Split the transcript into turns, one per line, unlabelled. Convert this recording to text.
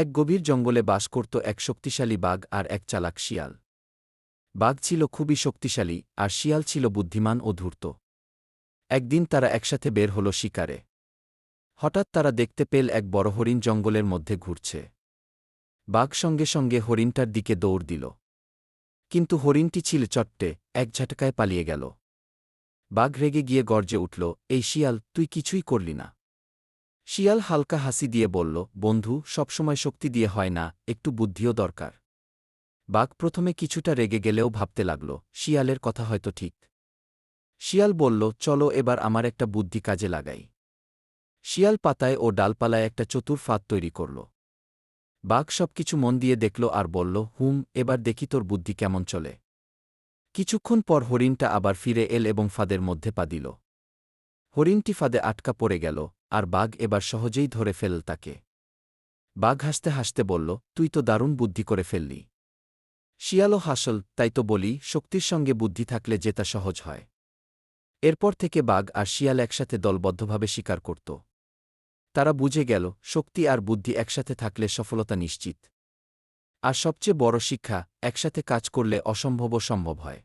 এক গভীর জঙ্গলে বাস করত এক শক্তিশালী বাঘ আর এক চালাক শিয়াল। বাঘ ছিল খুবই শক্তিশালী আর শিয়াল ছিল বুদ্ধিমান ও ধূর্ত। একদিন তারা একসাথে বের হল শিকারে। হঠাৎ তারা দেখতে পেল এক বড় হরিণ জঙ্গলের মধ্যে ঘুরছে। বাঘ সঙ্গে সঙ্গে হরিণটার দিকে দৌড় দিল। কিন্তু হরিণটি ছিল চট্টে, এক ঝাটকায় পালিয়ে গেল। বাঘ রেগে গিয়ে গর্জে উঠল, এই শিয়াল, তুই কিছুই করলি না। শিয়াল হালকা হাসি দিয়ে বলল, বন্ধু, সবসময় শক্তি দিয়ে হয় না, একটু বুদ্ধিও দরকার। বাঘ প্রথমে কিছুটা রেগে গেলেও ভাবতে লাগল, শিয়ালের কথা হয়তো ঠিক। শিয়াল বলল, চলো এবার আমার একটা বুদ্ধি কাজে লাগাই। শিয়াল পাতায় ও ডালপালায় একটা চতুর ফাঁদ তৈরি করল। বাঘ সবকিছু মন দিয়ে দেখল আর বলল, এবার দেখি তোর বুদ্ধি কেমন চলে। কিছুক্ষণ পর হরিণটা আবার ফিরে এল এবং ফাঁদের মধ্যে পা দিল। হরিণটি ফাঁদে আটকা পড়ে গেল, আর বাঘ এবার সহজেই ধরে ফেলল তাকে। বাঘ হাসতে হাসতে বলল, তুই তো দারুণ বুদ্ধি করে ফেললি। শিয়ালও হাসল, তাই তো বলি, শক্তির সঙ্গে বুদ্ধি থাকলে জেতা সহজ হয়। এরপর থেকে বাঘ আর শিয়াল একসাথে দলবদ্ধভাবে শিকার করত। তারা বুঝে গেল, শক্তি আর বুদ্ধি একসাথে থাকলে সফলতা নিশ্চিত। আর সবচেয়ে বড় শিক্ষা, একসাথে কাজ করলে অসম্ভবও সম্ভব হয়।